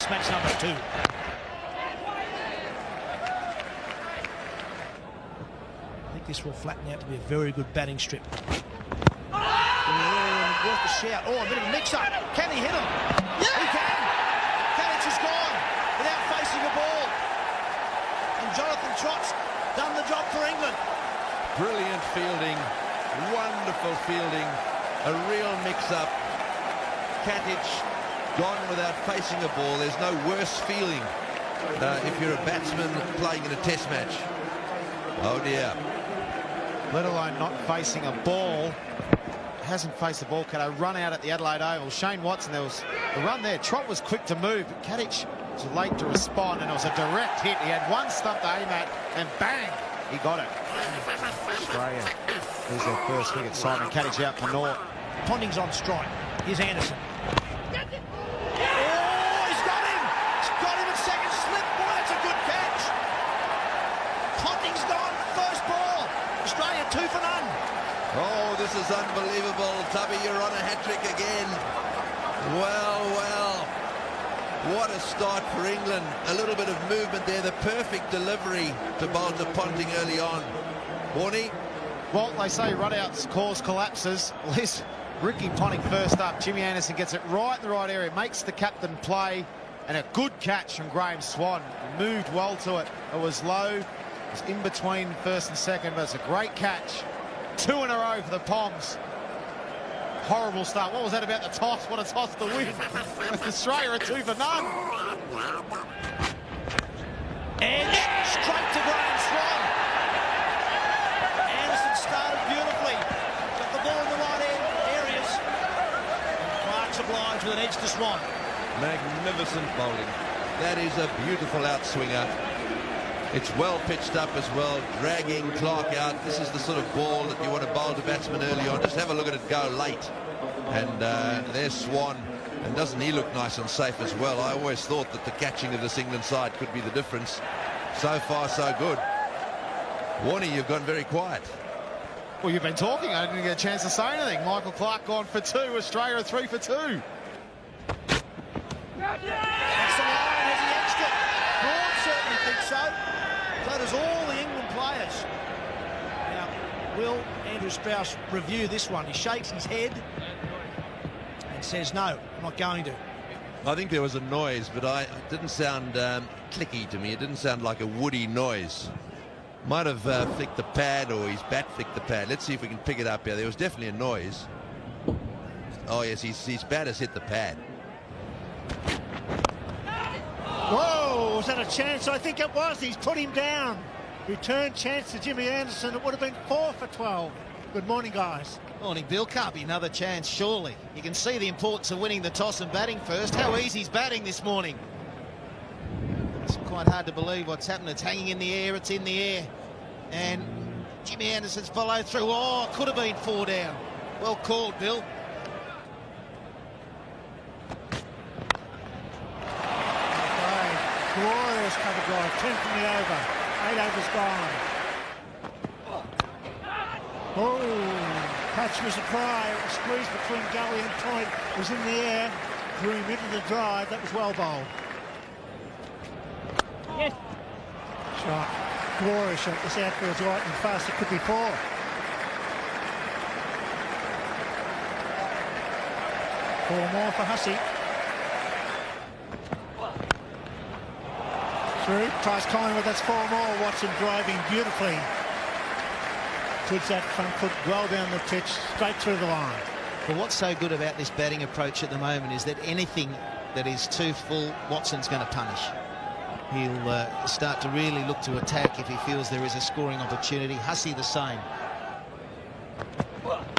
Match number 2. I think this will flatten out to be a very good batting strip. Worth a shout. Oh, a bit of a mix-up. Can he hit him? Yeah! He can! Kadich is gone without facing the ball. And Jonathan Trott's done the job for England. Brilliant fielding, wonderful fielding, a real mix-up. Kadich gone without facing the ball. There's no worse feeling if you're a batsman playing in a test match. Oh dear. Let alone not facing a ball. Hasn't faced the ball. Can I run out at the Adelaide Oval? Shane Watson, there was a run there. Trott was quick to move, but Kadich was late to respond, and it was a direct hit. He had one stump to aim at, and bang, he got it. Australia. There's their first wicket. Simon Kadich out for North. Ponting's on strike. Here's Anderson. Oh, he's got him! He's got him at second slip. Boy, that's a good catch. Ponting's gone. First ball. Australia 2 for none. Oh, this is unbelievable. Tubby, you're on a hat-trick again. Well, well. What a start for England. A little bit of movement there. The perfect delivery to bowl to Ponting early on. Warnie? Well, they say run-outs cause collapses. Well, here's Ricky Ponting first up. Jimmy Anderson gets it right in the right area, makes the captain play, and a good catch from Graham Swan. Moved well to it. It was low. It was in between first and second, but it's a great catch. 2 in a row for the Poms. Horrible start. What was that about the toss? What a toss to win. Australia are 2 for none. Edge straight to Graham Swan. Anderson started beautifully. Got the ball in the right areas. Clark's obliged with an edge to Swan. Magnificent bowling. That is a beautiful outswinger. It's well pitched up as well, dragging Clark out. This is the sort of ball that you want to bowl to batsmen early on. Just have a look at it go late. And there's Swan. And doesn't he look nice and safe as well? I always thought that the catching of this England side could be the difference. So far, so good. Warnie, you've gone very quiet. Well, you've been talking. I didn't get a chance to say anything. Michael Clark gone for 2. Australia 3 for 2. That's the line. Has he edged it? Braun certainly thinks so. So does all the England players. Now, will Andrew Strauss review this one? He shakes his head and says, no, I'm not going to. I think there was a noise, but it didn't sound clicky to me. It didn't sound like a woody noise. Might have flicked the pad, or his bat flicked the pad. Let's see if we can pick it up here. There was definitely a noise. Oh, yes, his bat has hit the pad. Whoa, was that a chance? I think it was. He's put him down. Return chance to Jimmy Anderson. It would have been 4 for 12. Good morning, guys. Morning, Bill. Can't be another chance, surely. You can see the importance of winning the toss and batting first. How easy's batting this morning. It's quite hard to believe what's happened. It's hanging in the air. It's in the air. And Jimmy Anderson's followed through. Oh, could have been 4 down. Well called, Bill. Glorious cover drive, 10 from the over, 8 overs gone. Oh, catch was a try. It was squeezed between Gully and Point. It was in the air, drew him into the drive. That was well bowled. Yes. Shot, glorious shot. This outfield's right and fast. It could be 4. Four more for Hussey. Tries Collingwood, that's 4 more. Watson driving beautifully. Puts that front foot well down the pitch, straight through the line. But what's so good about this batting approach at the moment is that anything that is too full, Watson's going to punish. He'll start to really look to attack if he feels there is a scoring opportunity. Hussey the same.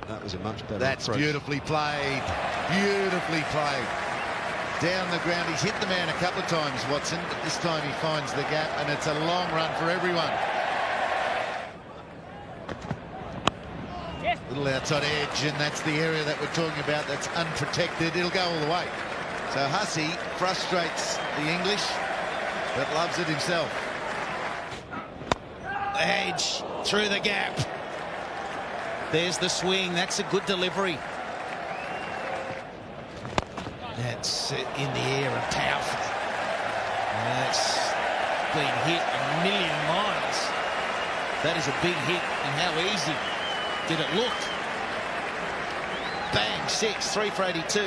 That was a much better That's approach. beautifully played. Beautifully played. Down the ground, he's hit the man a couple of times, Watson, but this time he finds the gap, and it's a long run for everyone. Yes. Little outside edge, and that's the area that we're talking about that's unprotected. It'll go all the way. So Hussey frustrates the English, but loves it himself. Edge through the gap. There's the swing. That's a good delivery. That's in the air and powerful. been hit a million miles. That is a big hit, and how easy did it look? Bang, 6, 3 for 82.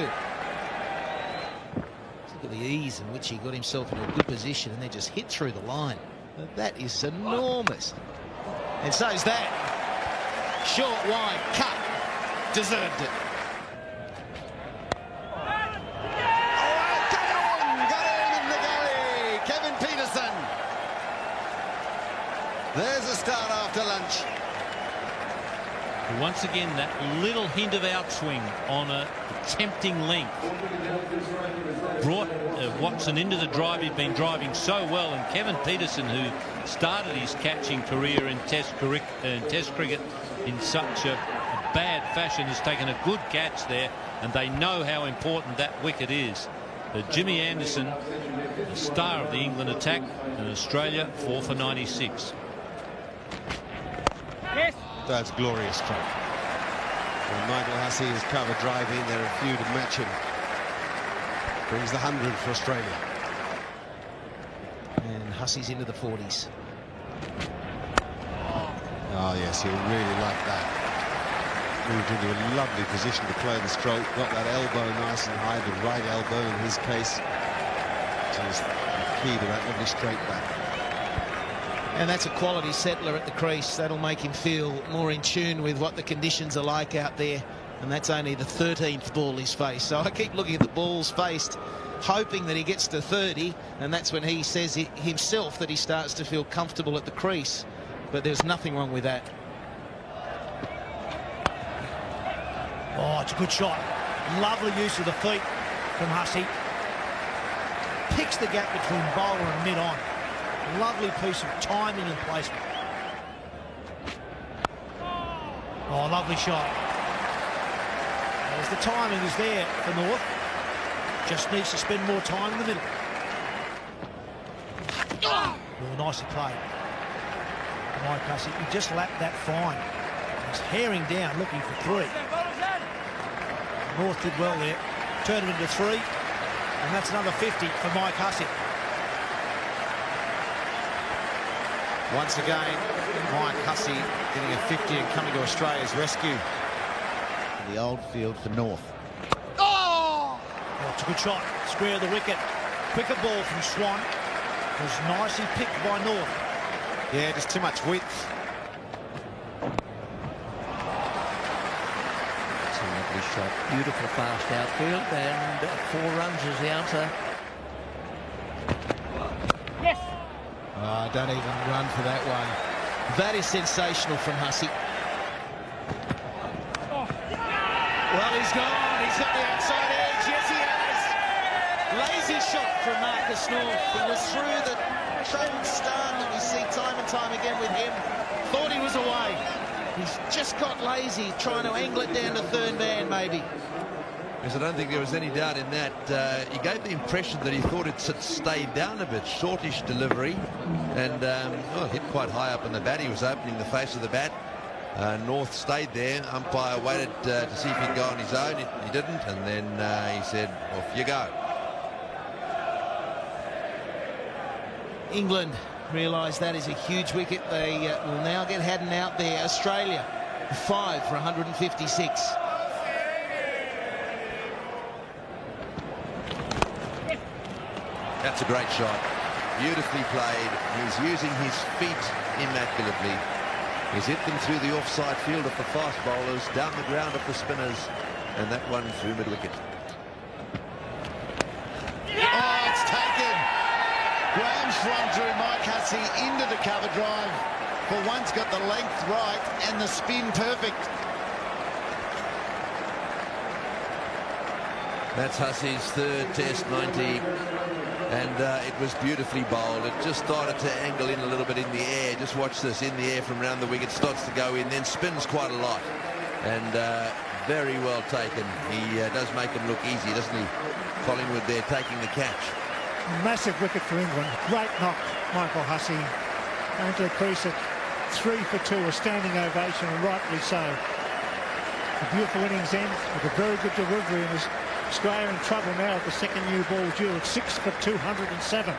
Look at the ease in which he got himself in a good position and then just hit through the line. That is enormous. And so is that. Short, wide, cut. Deserved it. There's a start after lunch. Once again, that little hint of outswing on a tempting length brought Watson into the drive. He'd been driving so well, and Kevin Peterson, who started his catching career in Test cricket in such a bad fashion, has taken a good catch there, and they know how important that wicket is. Jimmy Anderson, the star of the England attack, and Australia 4 for 96. That's glorious stroke. When Michael Hussey has covered drive in, there are a few to match him. Brings the 100 for Australia. And Hussey's into the 40s. Oh yes, he'll really like that. Moved into a lovely position to play the stroke. Got that elbow nice and high, the right elbow in his case, which is the key to that lovely straight back. And that's a quality settler at the crease. That'll make him feel more in tune with what the conditions are like out there. And that's only the 13th ball he's faced. So I keep looking at the balls faced, hoping that he gets to 30. And that's when he says it himself that he starts to feel comfortable at the crease. But there's nothing wrong with that. Oh, it's a good shot. Lovely use of the feet from Hussey. Picks the gap between bowler and mid-on. Lovely piece of timing and placement. Oh, lovely shot. As the timing is there for North. Just needs to spend more time in the middle. Oh, nicely played. Mike Hussey, he just lapped that fine. He's herring down, looking for 3. North did well there. Turned it into 3. And that's another 50 for Mike Hussey. Once again, Mike Hussey getting a 50 and coming to Australia's rescue. The old field for North. Oh, it's a good shot. Square of the wicket. Quicker ball from Swan. It was nicely picked by North. Yeah, just too much width. It's a lovely shot. Beautiful fast outfield, and 4 runs is the answer. Yes. Oh, don't even run for that one. That is sensational from Hussey. Well, he's gone. He's got the outside edge. Yes, he has. Lazy shot from Marcus North. He was through the train start that we see time and time again with him. Thought he was away. He's just got lazy, trying to angle it down to third man, maybe. Yes, I don't think there was any doubt in that. He gave the impression that he thought it had stayed down a bit. Shortish delivery, and hit quite high up on the bat. He was opening the face of the bat. North stayed there. Umpire waited to see if he'd go on his own. He didn't, and then he said, off you go. England realise that is a huge wicket. They will now get Haddon out there. Australia 5 for 156. That's a great shot. Beautifully played. He's using his feet immaculately. He's hit them through the offside fielder for fast bowlers, down the ground for spinners, and that one through mid-wicket. Oh, it's taken. Graham Swan drew Mike Hussey into the cover drive. For once got the length right and the spin perfect. That's Hussey's 3rd Test 90, and it was beautifully bowled. It just started to angle in a little bit in the air. Just watch this, in the air from around the wicket, starts to go in, then spins quite a lot, and very well taken. He does make him look easy, doesn't he? Collingwood there taking the catch. Massive wicket for England. Great knock, Michael Hussey. Going to the crease at 3 for 2, a standing ovation, and rightly so. A beautiful innings end with a very good delivery, and Australia in trouble now at the second new ball due at 6 for 207.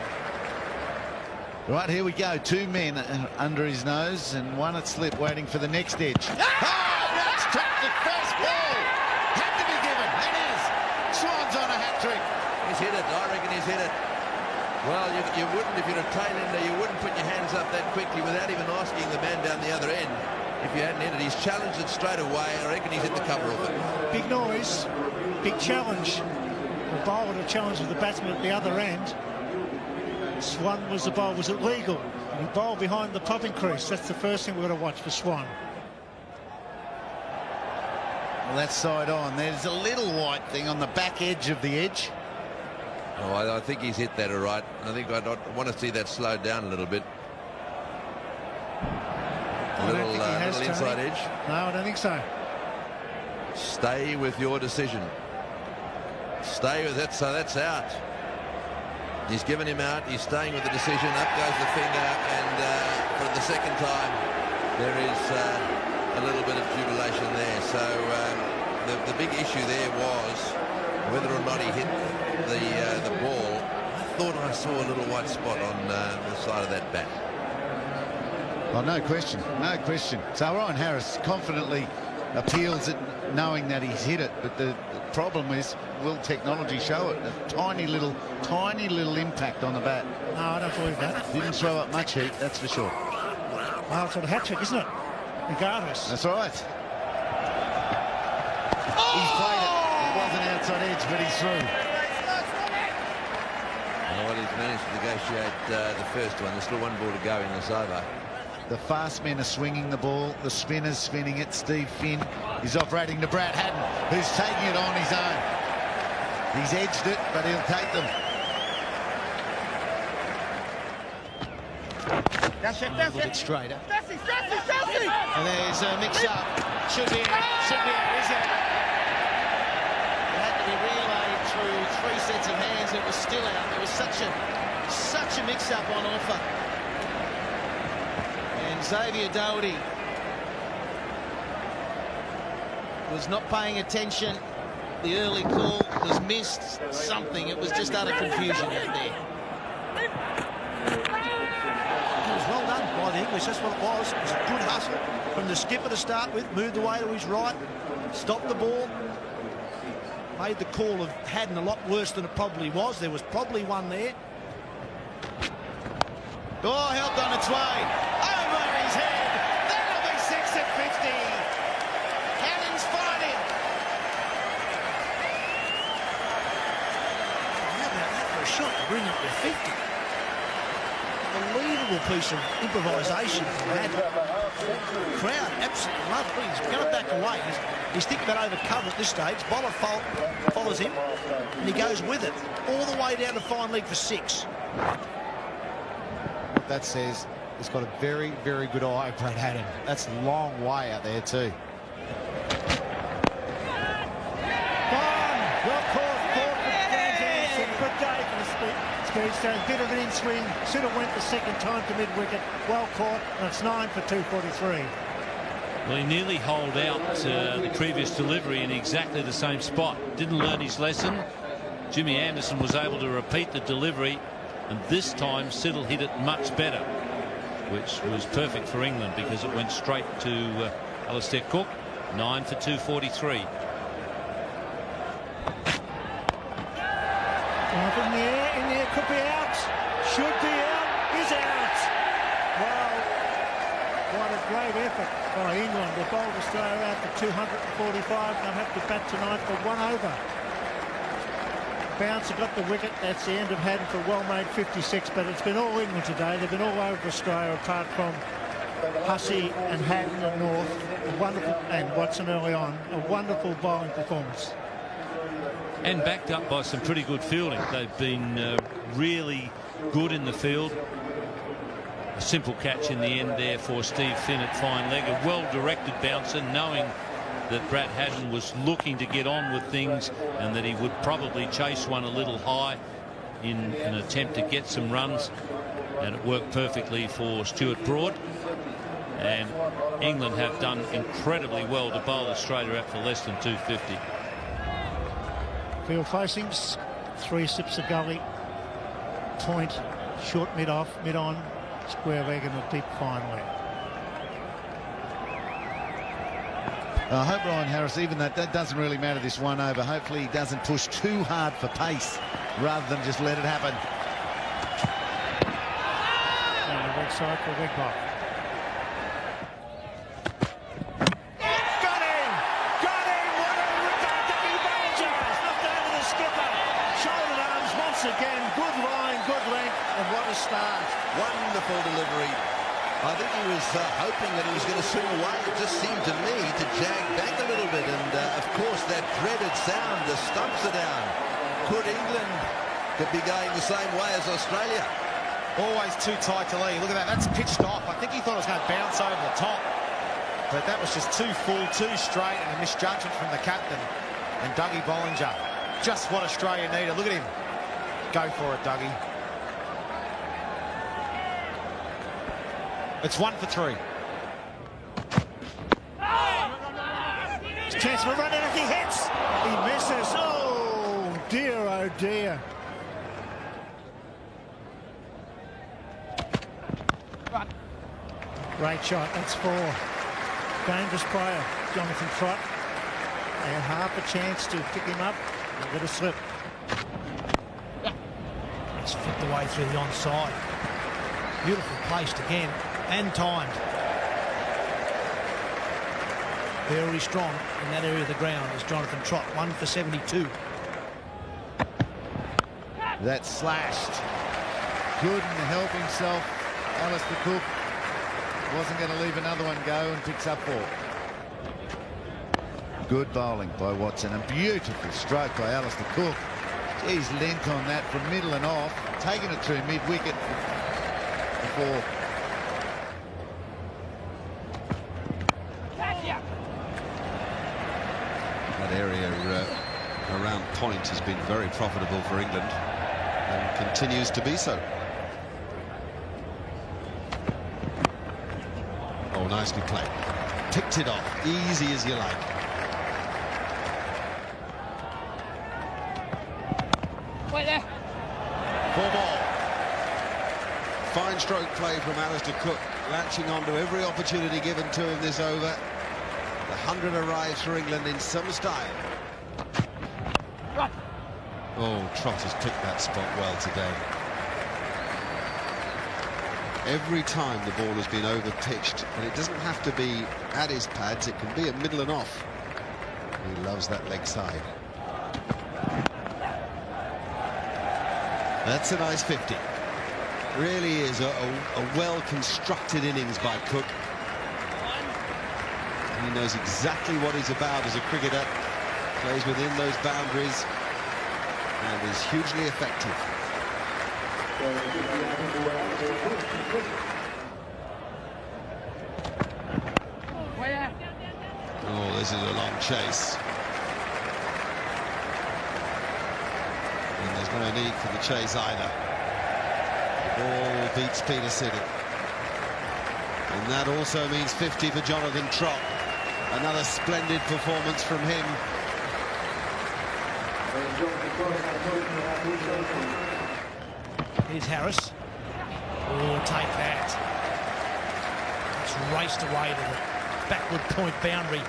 Right, here we go. 2 men under his nose and one at slip waiting for the next edge. Oh, that's trapped the first ball. Had to be given. It is. Swan's on a hat-trick. He's hit it. I reckon he's hit it. Well, you wouldn't, if you're a tail ender, you wouldn't put your hands up that quickly without even asking the man down the other end if you hadn't hit it. He's challenged it straight away. I reckon he's hit the cover of it. Big noise, big challenge. The bowler to challenge with the batsman at the other end. Swan was the bowl. Was it legal? And he bowled behind the popping crease. That's the first thing we've got to watch for Swan. Well, that's side on. There's a little white thing on the back edge of the edge. Oh, I think he's hit that all right. I think I want to see that slowed down a little bit. A little inside edge. No, I don't think so. Stay with your decision. Stay with it, so that's out. He's given him out. He's staying with the decision. Up goes the finger, and for the second time, there is a little bit of jubilation there. So the big issue there was whether or not he hit the ball. I thought I saw a little white spot on the side of that bat. Oh, no question, no question. So Ryan Harris confidently appeals it, knowing that he's hit it, but the problem is, will technology show it? A tiny little impact on the bat. No, I don't believe that. Didn't throw up much heat, that's for sure. Well, it's a hat-trick, isn't it? Regardless. That's right. He's played it. It wasn't outside edge, but he's through. Well, he's managed to negotiate the first one. There's still one ball to go in this over. The fast men are swinging the ball. The spinner's spinning it. Steve Finn is operating to Brad Haddin, who's taking it on his own. He's edged it, but he'll take them. That's it, A that's little it. bit straighter. That's it, that's it, that's it. And there's a mix-up. Should be out, is out. It had to be relayed through 3 sets of hands. It was still out. There was such a mix-up on offer. And Xavier Doherty was not paying attention. The early call was missed something. It was just utter confusion out there. It was well done by the English. That's what it was. It was a good hustle from the skipper to start with. Moved away to his right. Stopped the ball. Made the call of Haddin a lot worse than it probably was. There was probably one there. Oh, helped on its way. Over his head. That'll be 6 at 50. Haddin's fighting. How about that for a shot to bring it to 50? Unbelievable piece of improvisation from Haddin. Crowd absolutely loved it. He's going to back away. He's thinking about over cover at this stage. Bowler follows him, and he goes with it all the way down to fine leg for 6. What that says, he's got a very, very good eye, Brad Haddin. That's a long way out there too. Well caught for James Anderson. Good day for the Speedstone. Bit of an in-swing. Should have went the second time to mid-wicket. Well caught, and it's 9 for 243. Well, he nearly holed out the previous delivery in exactly the same spot. Didn't learn his lesson. Jimmy Anderson was able to repeat the delivery, and this time Siddle hit it much better, which was perfect for England because it went straight to Alistair Cook. 9 for 243. In the air, could be out. Should be out, is out. Wow, what a great effort by England. They bowled Australia out for 245. They'll have to bat tonight for 1 over. Bouncer got the wicket. That's the end of Haddin for a well-made 56, but it's been all England today. They've been all over Australia apart from Hussey and Haddin and North. A wonderful, and Watson early on. A wonderful bowling performance. And backed up by some pretty good fielding. They've been really good in the field. A simple catch in the end there for Steve Finn at fine leg. A well-directed bouncer, knowing that Brad Haddin was looking to get on with things and that he would probably chase one a little high in an attempt to get some runs. And it worked perfectly for Stuart Broad. And England have done incredibly well to bowl Australia out for less than 250. Field facings, 3 sips of gully, point, short, mid-off, mid-on, square leg in a deep fine leg. I hope Ryan Harris, even that doesn't really matter, this one over. Hopefully he doesn't push too hard for pace rather than just let it happen. And the weak side for Wig Block. Got him! Got him! What a ripper! Dougie Bollinger! Knocked over the skipper. Shouldered arms once again. Good line, good length, and what a start. Wonderful delivery. I think he was hoping that he was going to swing away. It just seemed to me to jag back a little bit. And, of course, that dreaded sound, the stumps are down. Could England be going the same way as Australia? Always too tight to lead. Look at that. That's pitched off. I think he thought it was going to bounce over the top. But that was just too full, too straight, and a misjudgment from the captain. And Dougie Bollinger. Just what Australia needed. Look at him. Go for it, Dougie. It's 1 for 3. Chance for a run, and if he hits, he misses. Oh dear, oh dear. Great shot, that's 4. Dangerous player, Jonathan Trott. They had half a chance to pick him up and get a slip. It's flipped away through the onside. Beautiful placed again and timed. Very strong in that area of the ground is Jonathan Trott. 1 for 72. That's slashed. Couldn't help himself. Alistair Cook wasn't going to leave another one go and picks up 4. Good bowling by Watson. A beautiful stroke by Alistair Cook. He's length on that from middle and off, taking it through mid-wicket before. That area around point has been very profitable for England and continues to be so. Oh, nicely played. Picked it off, easy as you like. Wait there. 4 ball. Fine stroke play from Alistair Cook, latching onto every opportunity given to him this over. The 100 arrives for England in some style. Oh, Trott has picked that spot well today. Every time the ball has been over-pitched, and it doesn't have to be at his pads, it can be at middle and off. He loves that leg side. That's a nice 50. Really is a well-constructed innings by Cook. He knows exactly what he's about as a cricketer, plays within those boundaries, and is hugely effective. Oh, this is a long chase. And there's no need for the chase either. The ball beats Peter Siddle. And that also means 50 for Jonathan Trott. Another splendid performance from him. Here's Harris. Oh, take that. It's raced away to the backward point boundary.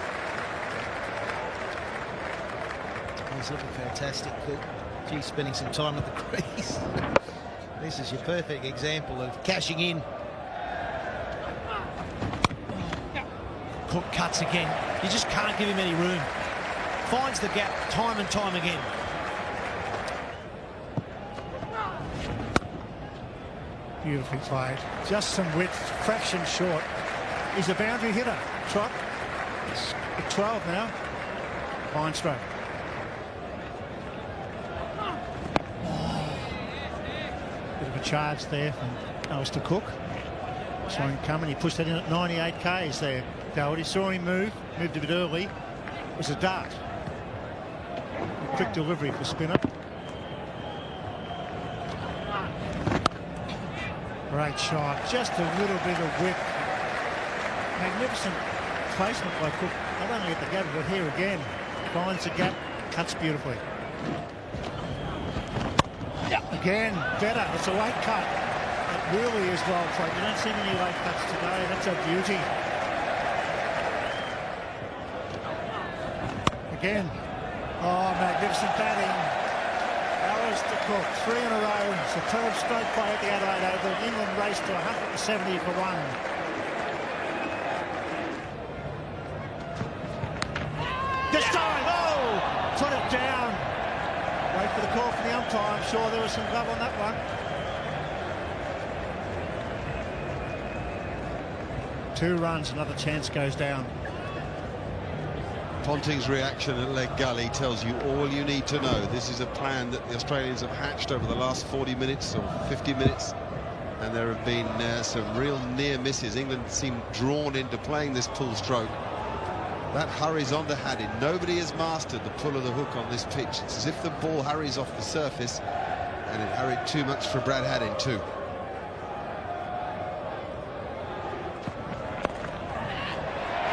He's looking fantastic, Cook. Gee, spending some time at the crease. This is your perfect example of cashing in. Cook cuts again. You just can't give him any room. Finds the gap time and time again. Beautifully played. Just some width, fraction short. He's a boundary hitter, Trott. It's at 12 now. Fine stroke. Bit of a charge there from Alistair Cook. Saw him coming. He pushed that in at 98 k's there. Doherty saw him moved a bit early. It was a dart. A quick delivery for spinner. Great shot, just a little bit of width. Magnificent placement by Cook. Not only at the gap, but here again. Finds the gap, cuts beautifully. Again, better. It's a late cut. It really is well played. You don't see many late cuts today. That's a beauty. Again. Oh, magnificent batting. Alistair Cook, 3 in a row. Superb stroke play at the Adelaide Oval. England raced to 170 for 1. Put it down. Wait for the call from the umpire. I'm sure there was some glove on that one. Two runs, another chance goes down. Ponting's reaction at leg gully tells you all you need to know. This is a plan that the Australians have hatched over the last 40 minutes or 50 minutes, and there have been some real near misses. England seem drawn into playing this pull stroke. That hurries on to Haddin. Nobody has mastered the pull of the hook on this pitch. It's as if the ball hurries off the surface, and it hurried too much for Brad Haddin too.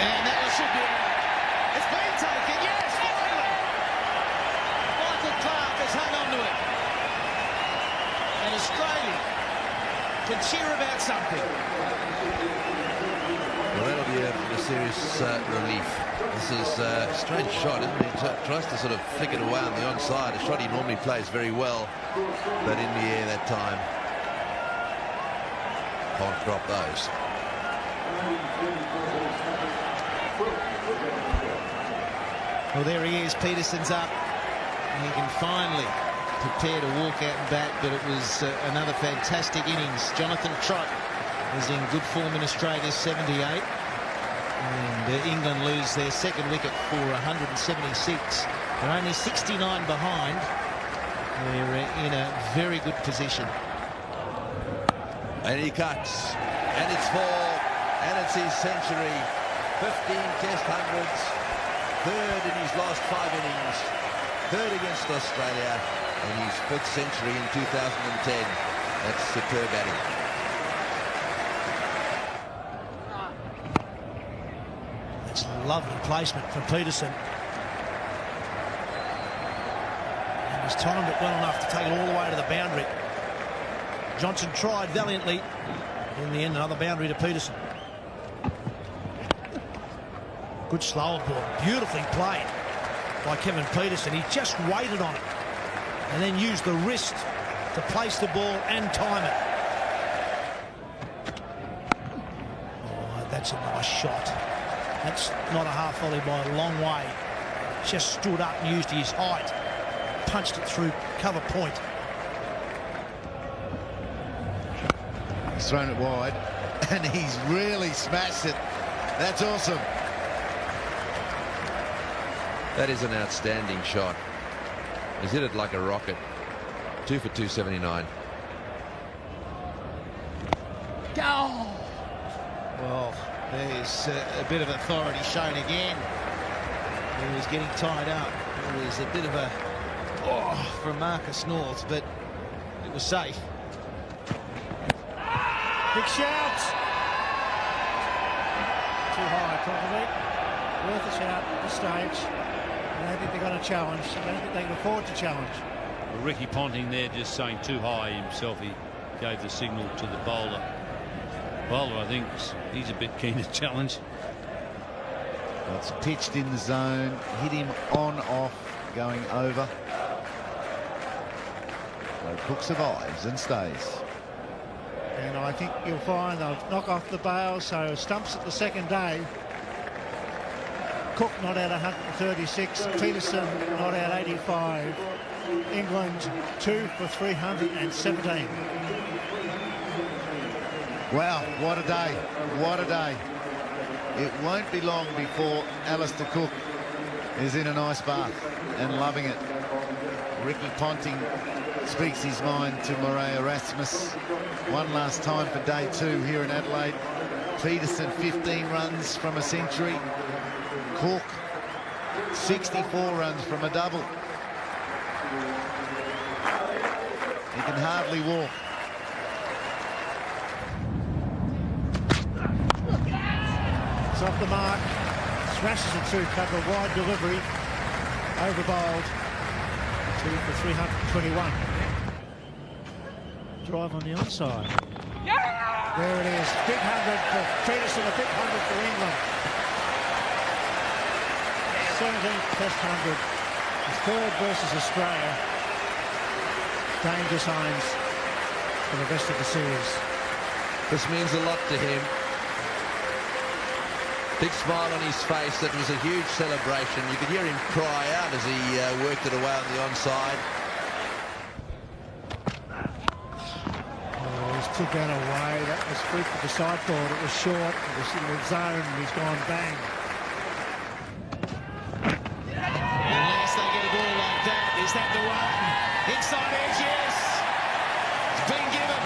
And that should be out. It's been taken, yes, finally! Michael Clarke has hung on to it. And Australia can cheer about something. Well, that'll be a serious relief. This is a strange shot, isn't it? He tries to sort of flick it away on the onside, a shot he normally plays very well, but in the air that time. Can't drop those. Well, there he is. Peterson's up. He can finally prepare to walk out and bat, but it was another fantastic innings. Jonathan Trott is in good form in Australia, 78. And England lose their second wicket for 176. They're only 69 behind. They're in a very good position. And he cuts. And it's 4. And it's his century. 15 Test hundreds. Third in his last 5 innings. Third against Australia. And his 5th century in 2010. That's superb batting. It's a lovely placement from Peterson. And he's timed it well enough to take it all the way to the boundary. Johnson tried valiantly. In the end, another boundary to Peterson. Good slower ball. Beautifully played by Kevin Peterson. He just waited on it and then used the wrist to place the ball and time it. Oh, that's a nice shot. That's not a half volley by a long way. Just stood up and used his height. Punched it through cover point. He's thrown it wide, and he's really smashed it. That's awesome. That is an outstanding shot. He's hit it like a rocket. 2 for 279. Go! Well, there's a bit of authority shown again. He was getting tied up. It was a bit of a from Marcus North, but it was safe. Big shout. Too high, probably. Worth a shout at this stage. I don't think they're going to challenge. I don't think they can afford to challenge. Well, Ricky Ponting there just saying too high himself. He gave the signal to the bowler. Bowler, I think, he's a bit keen to challenge. Well, it's pitched in the zone. Hit him on, off, going over. So Cook survives and stays. And I think you'll find they'll knock off the bail, so stumps at the second day. Cook not out 136, Peterson not out 85. England 2 for 317. Wow, what a day, what a day. It won't be long before Alistair Cook is in an ice bath and loving it. Ricky Ponting speaks his mind to Murray Erasmus. One last time for day 2 here in Adelaide. Peterson 15 runs from a century. Cook 64 runs from a double. He can hardly walk. It's off the mark. Smashes it through cover. Wide delivery. Over bowled. 2 for 321. Drive on the onside. There it is. Big 100 for Peterson, a big 100 for England. 17th Test 100. His third versus Australia. Danger signs for the rest of the series. This means a lot to him. Big smile on his face. That was a huge celebration. You could hear him cry out as he worked it away on the onside. Oh, he's took that away. That was free for the sideboard. It was short. It was in the zone, and he's gone bang. Unless they get a ball like that, is that the one? Inside edge, yes. It's been given.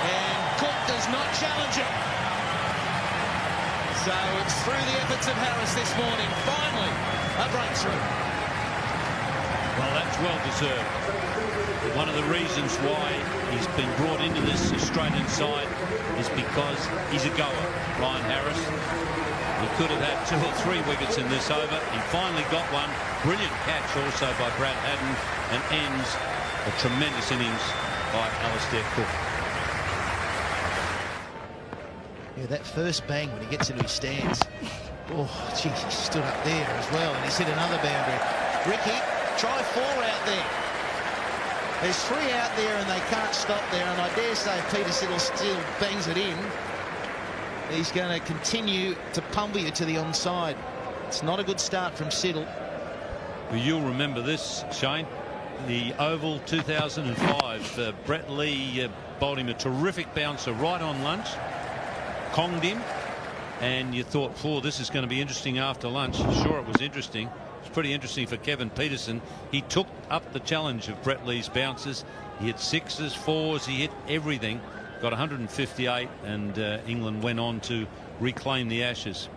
And Cook does not challenge it. So it's through the efforts of Harris this morning. Finally, a breakthrough. Well, that's well deserved. One of the reasons why he's been brought into this Australian side is because he's a goer, Ryan Harris. He could have had 2 or 3 wickets in this over. He finally got one. Brilliant catch also by Brad Haddin, and ends a tremendous innings by Alastair Cook. Yeah, that first bang when he gets into his stance. Oh, geez, he stood up there as well, and he's hit another boundary. Ricky, try 4 out there. There's 3 out there, and they can't stop there, and I dare say Peter Siddle still bangs it in. He's going to continue to pummel you to the onside. It's not a good start from Siddle. Well, you'll remember this, Shane. The Oval 2005, Brett Lee bowled him a terrific bouncer right on lunch. Conged him, and you thought, oh, this is going to be interesting after lunch. Sure, it was interesting. It's pretty interesting for Kevin Peterson. He took up the challenge of Brett Lee's bouncers. He hit 6s, 4s, he hit everything. Got 158, and England went on to reclaim the Ashes.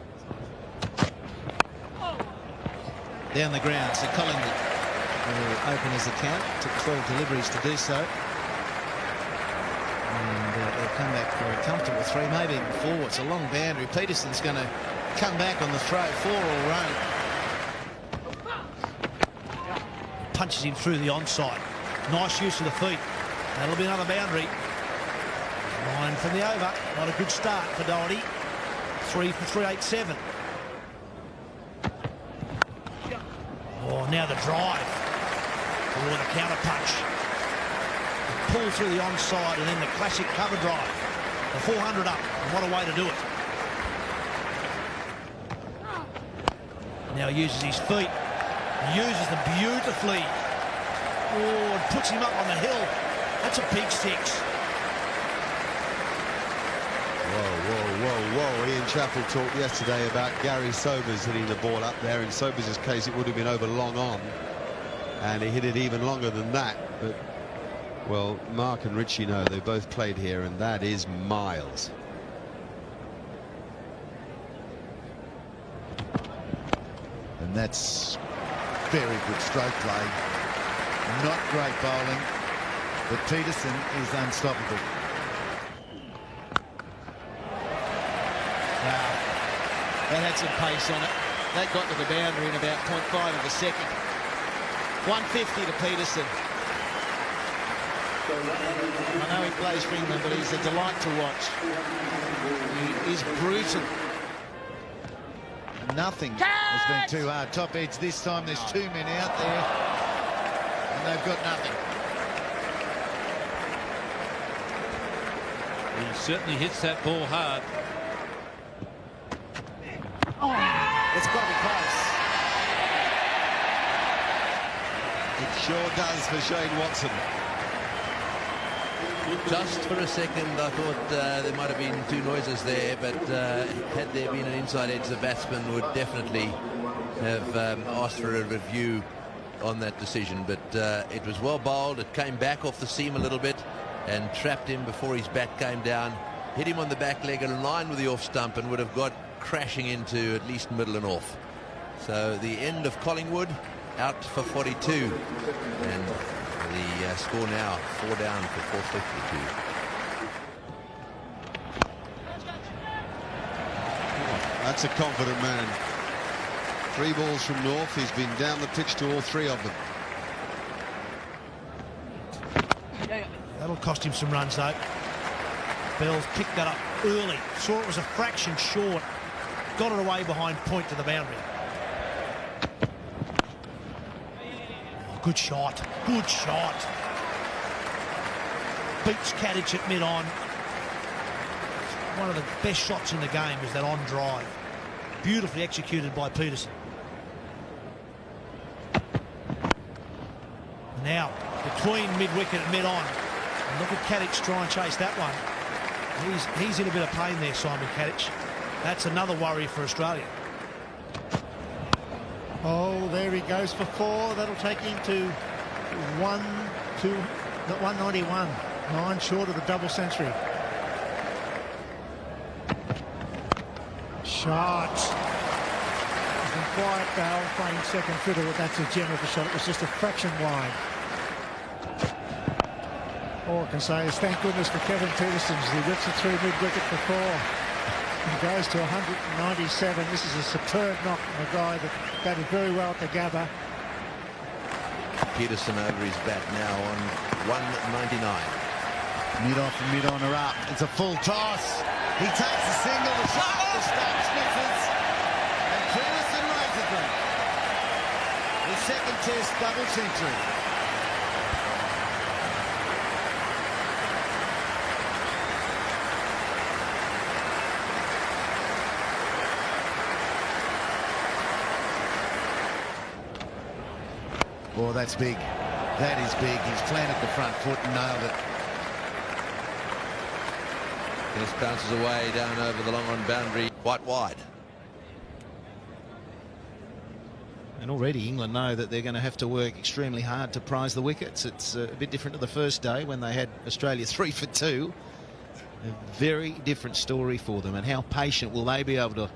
Down the ground, so Collingwood will open his account. Took 12 deliveries to do so. And they'll come back for a comfortable 3, maybe even 4. It's a long boundary. Peterson's going to come back on the throw. 4 all round. Punches him through the onside. Nice use of the feet. That'll be another boundary. 9 from the over. Not a good start for Doherty. 3 for 387. Oh, now the drive. Oh, the counter punch. Pull through the onside, and then the classic cover drive. The 400 up, and what a way to do it. Now he uses his feet. He uses them beautifully. Oh, and puts him up on the hill. That's a big 6. Whoa, whoa, whoa, whoa. Ian Chappell talked yesterday about Gary Sobers hitting the ball up there. In Sobers' case, it would have been over long on. And he hit it even longer than that. But, well, Mark and Richie know they both played here, and that is miles. And that's very good stroke play. Not great bowling, but Peterson is unstoppable. Wow. That had some pace on it. That got to the boundary in about 0.5 of a second. 150 to Peterson. I know he plays for England, but he's a delight to watch. He is brutal. Nothing has been too hard. Top edge this time. There's 2 men out there, and they've got nothing. He certainly hits that ball hard. It's got to be close. It sure does for Shane Watson. Just for a second, I thought there might have been 2 noises there, but had there been an inside edge, the batsman would definitely have asked for a review on that decision. But it was well bowled. It came back off the seam a little bit and trapped him before his bat came down. Hit him on the back leg in line with the off stump and would have got crashing into at least middle and off. So the end of Collingwood, out for 42. And the score now 4 down for 452. That's a confident man. 3 balls from North. He's been down the pitch to all 3 of them. That'll cost him some runs, though. Bells picked that up early. Saw it was a fraction short. Got it away behind point to the boundary. Oh, good shot. Good shot. Beats Katic at mid-on. One of the best shots in the game was that on drive. Beautifully executed by Peterson. Now, between mid-wicket and mid-on. And look at Katic try and chase that one. He's in a bit of pain there, Simon Katic. That's another worry for Australia. Oh, there he goes for 4. That'll take him to 191. 9 short of the double century. Shot. He's been quiet, Bell, playing second fiddle. That's a gem of a shot. It was just a fraction wide. All I can say is thank goodness for Kevin Peterson as he rips it through mid-wicket for 4 and goes to 197. This is a superb knock from a guy that batted very well at the Gabba. Peterson over his bat now on 199. Mid-off and mid-on are up. It's a full toss. He takes a single. The shot, the stumps misses. And Peterson raises them. His second test double century. Oh, that's big. That is big. He's planted the front foot and nailed it. This bounces away down over the long on boundary, quite wide. And already England know that they're going to have to work extremely hard to prize the wickets. It's a bit different to the first day when they had Australia 3 for 2. A very different story for them. And how patient will they be able to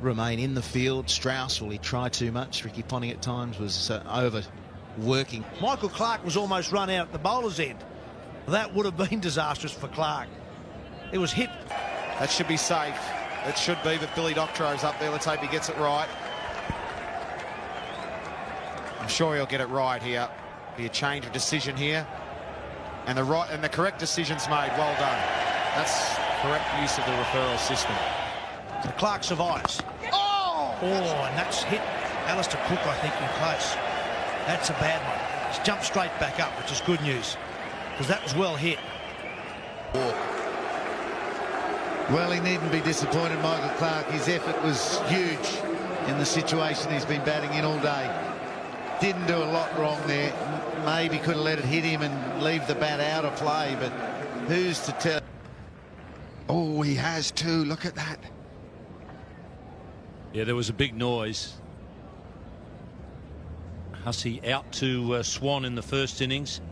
remain in the field? Strauss, will he try too much? Ricky Ponting at times was overworking. Michael Clarke was almost run out at the bowler's end. That would have been disastrous for Clarke. It was hit. That should be safe. It should be, but Billy Doctorow's up there. Let's hope he gets it right. I'm sure he'll get it right here. Be a change of decision here. And the correct decision's made. Well done. That's correct use of the referral system. So Clarke survives. Oh, and that's hit Alistair Cook, I think, in close. That's a bad one. He's jumped straight back up, which is good news, because that was well hit. Well, he needn't be disappointed, Michael Clarke. His effort was huge in the situation he's been batting in all day. Didn't do a lot wrong there. Maybe could have let it hit him and leave the bat out of play, but who's to tell? Oh, he has too. Look at that. Yeah, there was a big noise. Hussey out to Swan in the first innings.